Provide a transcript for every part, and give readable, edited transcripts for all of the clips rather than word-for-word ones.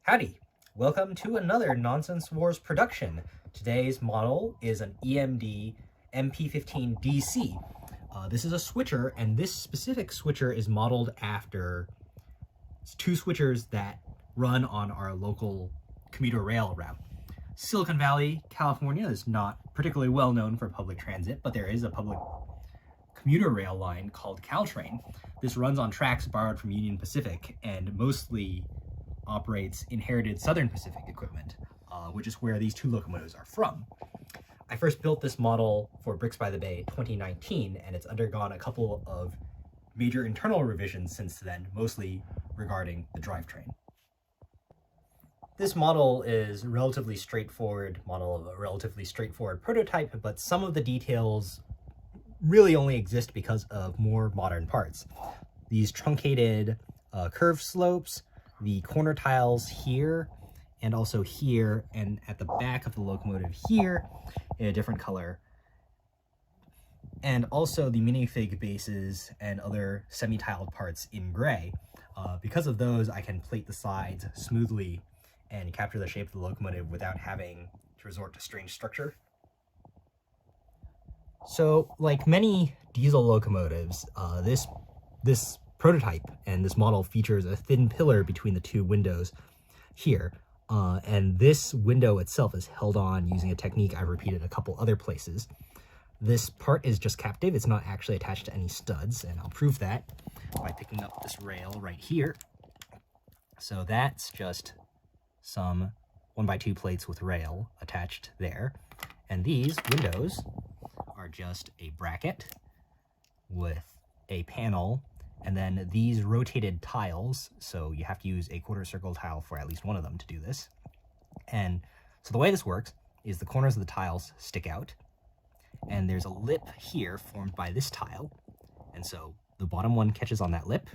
Howdy! Welcome to another Nonsense Wars production. Today's model is an EMD MP15DC. This is a switcher, and this specific switcher is modeled after two switchers that run on our local commuter rail route. Silicon Valley, California is not particularly well known for public transit, but there is a public commuter rail line called Caltrain. This runs on tracks borrowed from Union Pacific and mostly operates inherited Southern Pacific equipment, which is where these two locomotives are from. I first built this model for Bricks by the Bay 2019, and it's undergone a couple of major internal revisions since then, mostly regarding the drivetrain. This model is a relatively straightforward model of a relatively straightforward prototype, but some of the details really only exist because of more modern parts. These truncated curved slopes, the corner tiles here, and also here, and at the back of the locomotive here in a different color, and also the minifig bases and other semi-tiled parts in gray. Because of those, I can plate the sides smoothly and capture the shape of the locomotive without having to resort to strange structure. So, like many diesel locomotives, this prototype and this model features a thin pillar between the two windows here, and this window itself is held on using a technique I've repeated a couple other places. This part is just captive, it's not actually attached to any studs, and I'll prove that by picking up this rail right here. So that's just some 1x2 plates with rail attached there, and these windows are just a bracket with a panel, and then these rotated tiles, so you have to use a quarter circle tile for at least one of them to do this. And so the way this works is the corners of the tiles stick out, and there's a lip here formed by this tile, and so the bottom one catches on that lip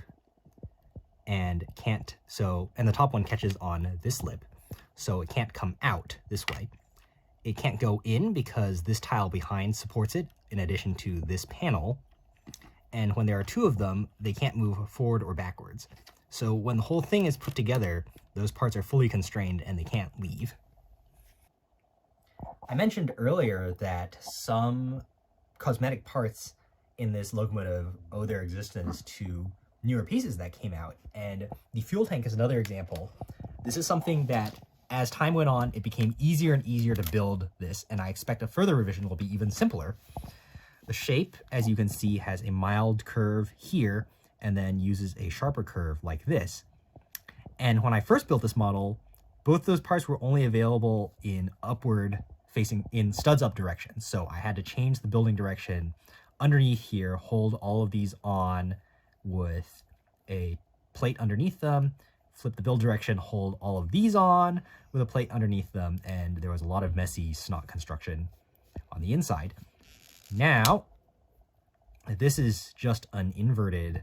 and the top one catches on this lip, so it can't come out this way. It can't go in because this tile behind supports it in addition to this panel, and when there are two of them, they can't move forward or backwards. So when the whole thing is put together, those parts are fully constrained and they can't leave. I mentioned earlier that some cosmetic parts in this locomotive owe their existence to newer pieces that came out, and the fuel tank is another example. This is something that, as time went on, it became easier and easier to build this, and I expect a further revision will be even simpler. The shape, as you can see, has a mild curve here and then uses a sharper curve like this. And when I first built this model, both those parts were only available in studs up direction. So I had to change the building direction underneath here, hold all of these on with a plate underneath them, flip the build direction, hold all of these on with a plate underneath them, and there was a lot of messy snot construction on the inside. Now, this is just an inverted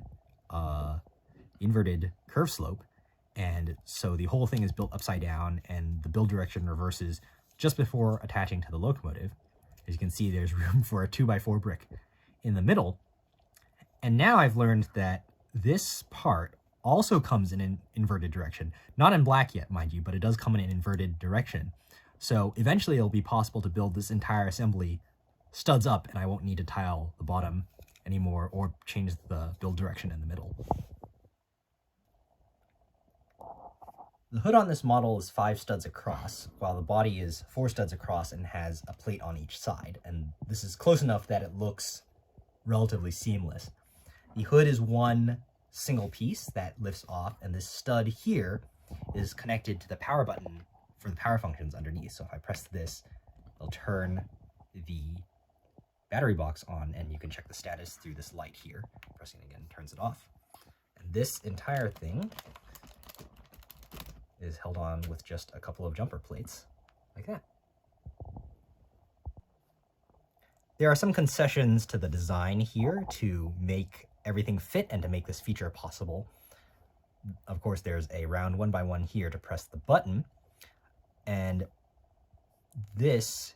curve slope, and so the whole thing is built upside down, and the build direction reverses just before attaching to the locomotive. As you can see, there's room for a 2x4 brick in the middle. And now I've learned that this part also comes in an inverted direction. Not in black yet, mind you, but it does come in an inverted direction. So eventually it'll be possible to build this entire assembly studs up, and I won't need to tile the bottom anymore or change the build direction in the middle. The hood on this model is 5 studs across, while the body is 4 studs across and has a plate on each side, and this is close enough that it looks relatively seamless. The hood is one single piece that lifts off, and this stud here is connected to the power button for the power functions underneath. So if I press this, it'll turn the battery box on, and you can check the status through this light here. Pressing it again turns it off. And this entire thing is held on with just a couple of jumper plates, like that. There are some concessions to the design here to make everything fit and to make this feature possible. Of course, there's a round 1x1 here to press the button, and this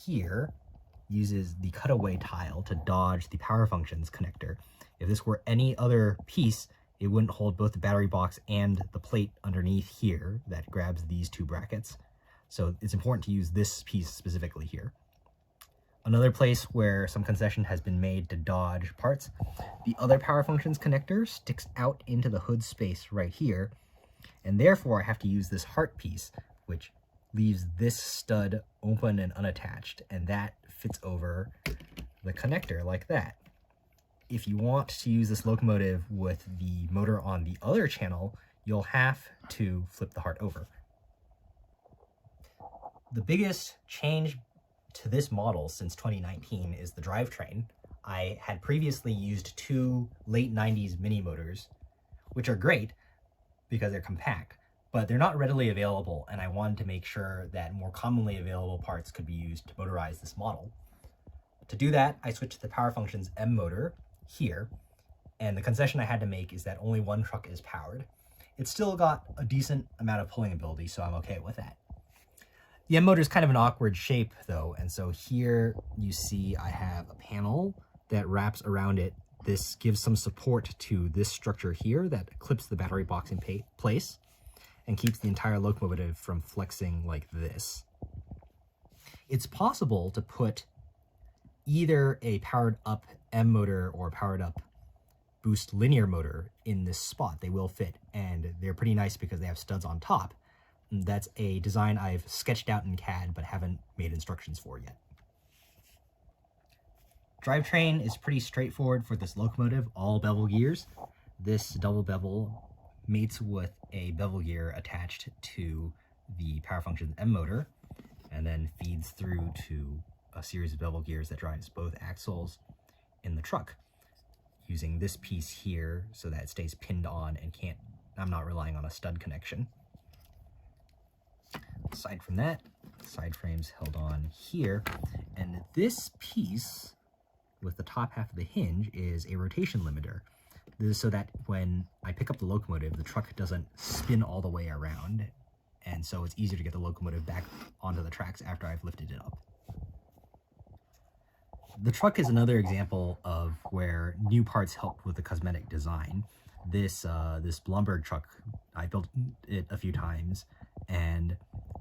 here uses the cutaway tile to dodge the power functions connector. If this were any other piece, it wouldn't hold both the battery box and the plate underneath here that grabs these two brackets. So it's important to use this piece specifically here. Another place where some concession has been made to dodge parts, the other power functions connector sticks out into the hood space right here, and therefore I have to use this heart piece, which leaves this stud open and unattached, and that fits over the connector like that. If you want to use this locomotive with the motor on the other channel, you'll have to flip the heart over. The biggest change to this model since 2019 is the drivetrain. I had previously used two late 90s mini motors, which are great because they're compact, but they're not readily available, and I wanted to make sure that more commonly available parts could be used to motorize this model. To do that, I switched to the Power Functions M motor here, and the concession I had to make is that only one truck is powered. It's still got a decent amount of pulling ability, so I'm okay with that. The M motor is kind of an awkward shape though, and so here you see I have a panel that wraps around it. This gives some support to this structure here that clips the battery box in place and keeps the entire locomotive from flexing like this. It's possible to put either a powered up M motor or powered up boost linear motor in this spot. They will fit, and they're pretty nice because they have studs on top. That's a design I've sketched out in CAD but haven't made instructions for yet. Drivetrain is pretty straightforward for this locomotive, all bevel gears. This double bevel mates with a bevel gear attached to the Power Functions M motor and then feeds through to a series of bevel gears that drives both axles in the truck, using this piece here so that it stays pinned on and I'm not relying on a stud connection. Aside from that, side frame's held on here, and this piece with the top half of the hinge is a rotation limiter. This is so that when I pick up the locomotive, the truck doesn't spin all the way around, and so it's easier to get the locomotive back onto the tracks after I've lifted it up. The truck is another example of where new parts help with the cosmetic design. This Blomberg truck, I built it a few times, and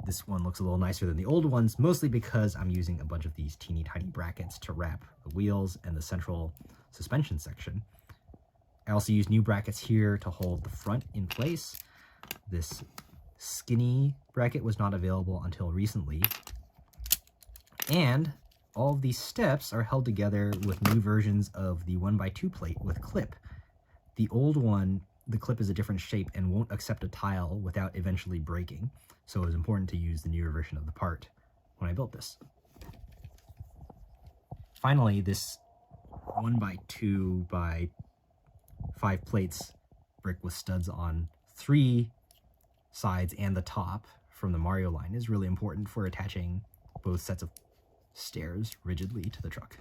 this one looks a little nicer than the old ones, mostly because I'm using a bunch of these teeny tiny brackets to wrap the wheels and the central suspension section. I also use new brackets here to hold the front in place. This skinny bracket was not available until recently. And all of these steps are held together with new versions of the 1x2 plate with clip. The old one, the clip is a different shape and won't accept a tile without eventually breaking, so it was important to use the newer version of the part when I built this. Finally, this 1x2 by 5 plates brick with studs on 3 sides and the top from the Mario line is really important for attaching both sets of stairs rigidly to the truck.